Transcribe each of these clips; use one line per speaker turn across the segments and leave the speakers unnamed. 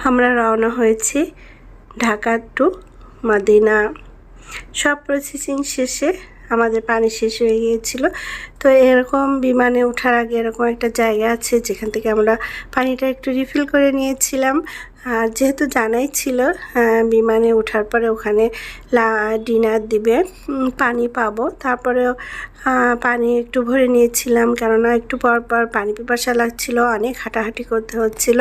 আমরা রওনা হয়েছি ঢাকা টু মদিনা। সব প্রসেসিং শেষে আমাদের পানি শেষ হয়ে গিয়েছিল। তো এরকম বিমানে ওঠার আগে এরকম একটা জায়গা আছে যেখান থেকে আমরা পানিটা একটু রিফিল করে নিয়েছিলাম। আর যেহেতু জানাই ছিল বিমানে ওঠার পরে ওখানে ডিনার দিবে, পানি পাবো। তারপরেও পানি একটু ভরে নিয়েছিলাম, কেননা একটু পর পর পানি পিপাসা লাগছিল, অনেক হাঁটাহাঁটি করতে হচ্ছিল।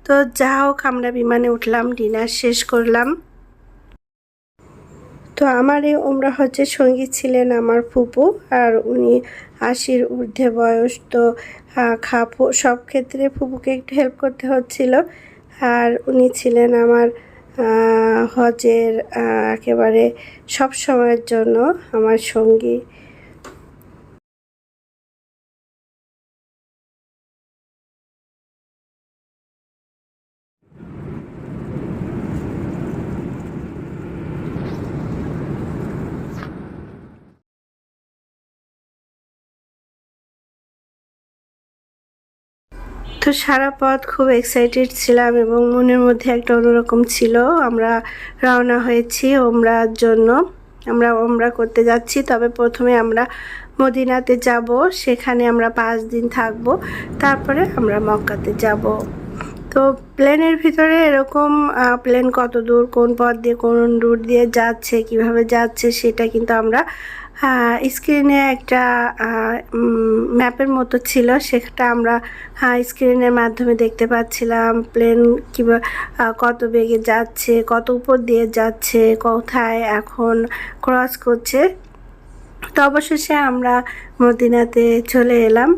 তো যা হোক আমরা বিমানে উঠলাম, ডিনার শেষ করলাম। তো আমার এই উমরা হজ্জের সঙ্গী ছিলেন আমার ফুপু, আর উনি 80-র ঊর্ধ্বে বয়স। তো সব ক্ষেত্রে ফুপুকে একটু হেল্প করতে হচ্ছিল। আর উনি ছিলেন আমার হজের একেবারে সব সময়ের জন্য আমার সঙ্গী। তো সারা পথ খুব এক্সাইটেড ছিলাম এবং মনের মধ্যে একটা অন্যরকম ছিল। আমরা রওনা হয়েছি ওমরার জন্য, আমরা ওমরা করতে যাচ্ছি। তবে প্রথমে আমরা মদিনাতে যাব, সেখানে আমরা 5 দিন থাকব, তারপরে আমরা মক্কাতে যাব। তো প্লেনের ভিতরে এরকম প্লেন কত দূর, কোন পথ দিয়ে, কোন রুট দিয়ে যাচ্ছে, কিভাবে যাচ্ছে, সেটা কিন্তু আমরা স্ক্রিনে একটা ম্যাপের মতো ছিল, সেটা আমরা স্ক্রিনের মাধ্যমে দেখতে পাচ্ছিলাম। প্লেন কিংবা কত বেগে যাচ্ছে, কত উপর দিয়ে যাচ্ছে, কোথায় এখন ক্রস করছে। তো অবশেষে আমরা মদিনাতে চলে এলাম।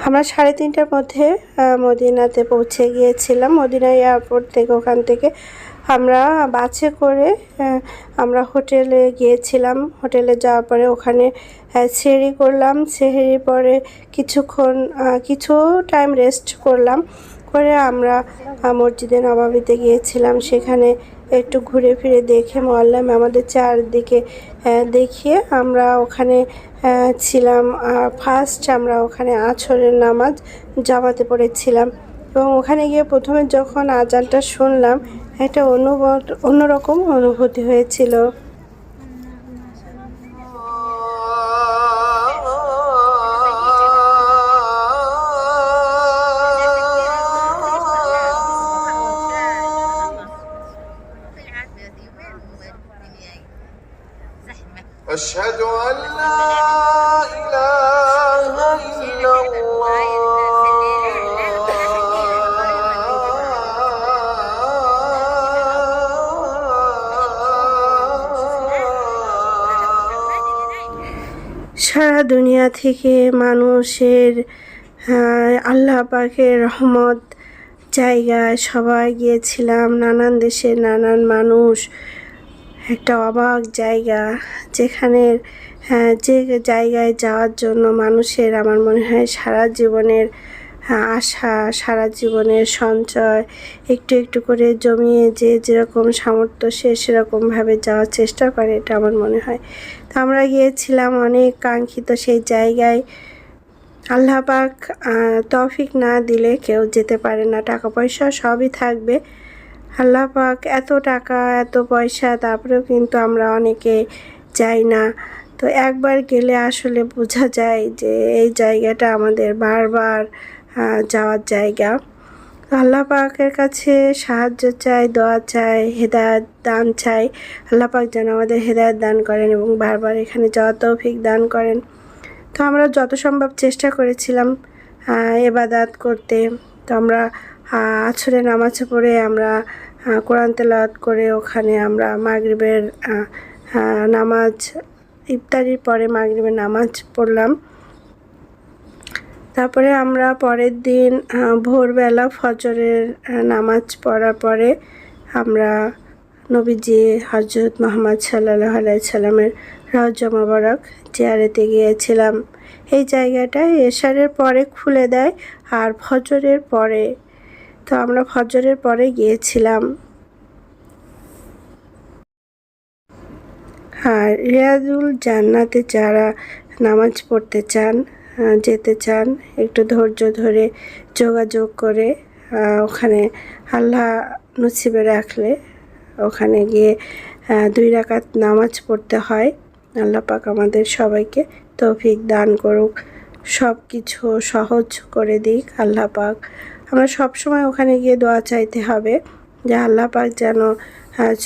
আমরা 3:30টার মধ্যে মদিনাতে পৌঁছে গিয়েছিলাম। মদিনা এয়ারপোর্ট থেকে, ওখান থেকে আমরা বাসে করে আমরা হোটেলে গিয়েছিলাম। হোটেলে যাওয়ার পরে ওখানে সেহরি করলাম। সেহরির পরে কিছু টাইম রেস্ট করলাম, করে আমরা মসজিদে নববীতে গিয়েছিলাম। সেখানে একটু ঘুরে ফিরে দেখে মোয়াল্লাম আমাদের চারদিকে দেখিয়ে আমরা ওখানে ছিলাম। ফার্স্ট আমরা ওখানে আসরের নামাজ জামাতে পড়েছিলাম এবং ওখানে গিয়ে প্রথমে যখন আজানটা শুনলাম, একটা অন্যরকম অনুভূতি হয়েছিল।
أشهد أن لا إله إلا الله
সারা দুনিয়া থেকে মানুষের আল্লাহ পাকের রহমত জায়গায় সবাই গিয়েছিলাম। নানান দেশের নানান মানুষ, একটা অবাক জায়গা, যেখানে যে জায়গায় যাওয়ার জন্য মানুষের আমার মনে হয় সারা জীবনের আশা, সারা জীবনের সঞ্চয় একটু একটু করে জমিয়ে যে যেরকম সামর্থ্য সে সেরকমভাবে যাওয়ার চেষ্টা করে, এটা আমার মনে হয়। তো আমরা গিয়েছিলাম অনেক কাঙ্ক্ষিত সেই জায়গায়। আল্লাহ পাক তৌফিক না দিলে কেউ যেতে পারে না। টাকা পয়সা সবই থাকবে, আল্লাহ পাক এত টাকা এত পয়সা, তারপরেও কিন্তু আমরা অনেকে যাই না। তো একবার গেলে আসলে বোঝা যায় যে এই জায়গাটা আমাদের বারবার যাওয়ার জায়গা। আল্লাহ পাকের কাছে সাহায্য চাই, দোয়া চাই, হেদায়েত দান চাই। আল্লাহ পাক যেন আমাদের হেদায়েত দান করেন এবং বারবার এখানে যাওয়ার তৌফিক দান করেন। তো আমরা যত সম্ভব চেষ্টা করেছিলাম ইবাদত করতে। তো আমরা আসরে নামাজ পড়ে আমরা কোরআন তেলাওয়াত করে ওখানে আমরা মাগরিবের নামাজ, ইফতারির পরে মাগরিবের নামাজ পড়লাম। তারপরে আমরা পরের দিন ভোরবেলা ফজরের নামাজ পড়ার পরে আমরা নবীজি হযরত মুহাম্মদ সাল্লাল্লাহু আলাইহি সাল্লামের রওজা মোবারক জিয়ারতে গিয়েছিলাম। এই জায়গাটায় এশারের পরে খুলে দেয় আর ফজরের পরে। তো আমরা ফজরের পরে গিয়েছিলাম। আর রিয়াজুল জান্নাতে যারা নামাজ পড়তে চান, যেতে চান, একটু ধৈর্য ধরে যোগাযোগ করে ওখানে আল্লাহ নসিবে রাখলে ওখানে গিয়ে 2 রাকাত নামাজ পড়তে হয়। আল্লাহ পাক আমাদের সবাইকে তৌফিক দান করুক, সব কিছু সহজ করে দিক আল্লাহ পাক। আমরা সব সময় ওখানে গিয়ে দোয়া চাইতে হবে যে আল্লাহ পাক যেন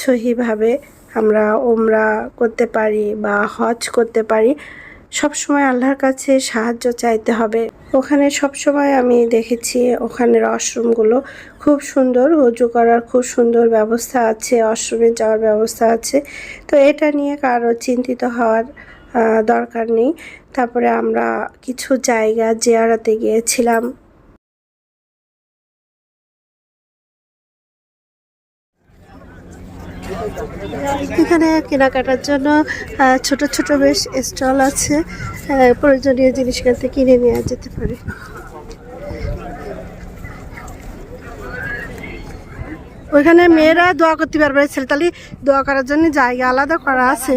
সহিভাবে আমরা উমরা করতে পারি বা হজ করতে পারি। সব সময় আল্লাহর কাছে সাহায্য চাইতে হবে। ওখানে সব সময় আমি দেখেছি ওখানের ওয়াশরুমগুলো খুব সুন্দর, ওযু করার খুব সুন্দর ব্যবস্থা আছে, ওয়াশরুমে যাওয়ার ব্যবস্থা আছে। তো এটা নিয়ে কারো চিন্তিত হওয়ার দরকার নেই। তারপরে আমরা কিছু জায়গা জিয়ারতে গিয়েছিলাম। এখানে কেনাকাটার জন্য ছোট ছোট বেশ স্টল আছে, প্রয়োজনীয় জিনিস এখান থেকে কিনে নেওয়া যেতে পারে। ওইখানে মেয়েরা দোয়া করতে পারবে, ছেলে তাহলে দোয়া করার জন্য জায়গা আলাদা করা আছে।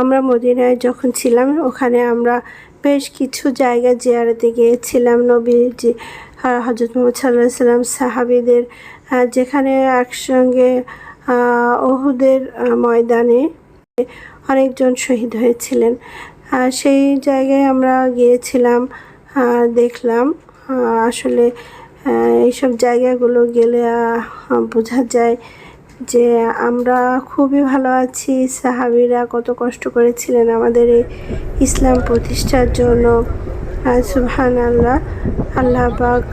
আমরা মদিনায় যখন ছিলাম ওখানে আমরা বেশ কিছু জায়গা জিয়ারতে গিয়েছিলাম। নবীজি হযরত মুহাম্মদ সাল্লাল্লাহু আলাইহি সাল্লাম সাহাবীদের যেখানে একসঙ্গে উহুদের ময়দানে অনেকজন শহীদ হয়েছিলেন, সেই জায়গায় আমরা গিয়েছিলাম। দেখলাম আসলে এইসব জায়গাগুলো গেলে বোঝা যায় যে আমরা খুবই ভালো আছি। সাহাবীরা কত কষ্ট করেছিলেন আমাদের এই ইসলাম প্রতিষ্ঠার জন্য। সুবহানাল্লাহ। আল্লাহ পাক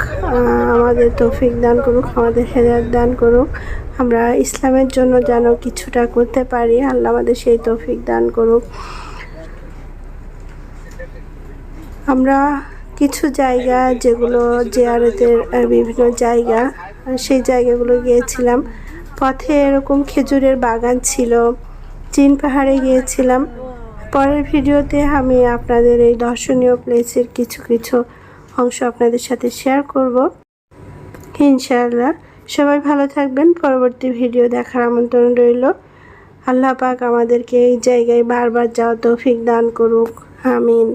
আমাদের তৌফিক দান করুক, আমাদের হেদায়েত দান করুক। আমরা ইসলামের জন্য যেন কিছুটা করতে পারি, আল্লাহ আমাদের সেই তৌফিক দান করুক। আমরা কিছু জায়গা যেগুলো জিয়ারতের বিভিন্ন জায়গা, সেই জায়গাগুলো গিয়েছিলাম। পথে এরকম খেজুরের বাগান ছিল। চীন পাহাড়ে গিয়েছিলাম। পরের ভিডিওতে আমি আপনাদের এই দর্শনীয় প্লেসের কিছু কিছু অংশ আপনাদের সাথে শেয়ার করব ইনশাআল্লাহ। সবাই ভালো থাকবেন। পরবর্তী ভিডিও দেখার আমন্ত্রণ রইল। আল্লাহ পাক আমাদেরকে এই জায়গায় বারবার যাওয়ার তৌফিক দান করুক। আমিন।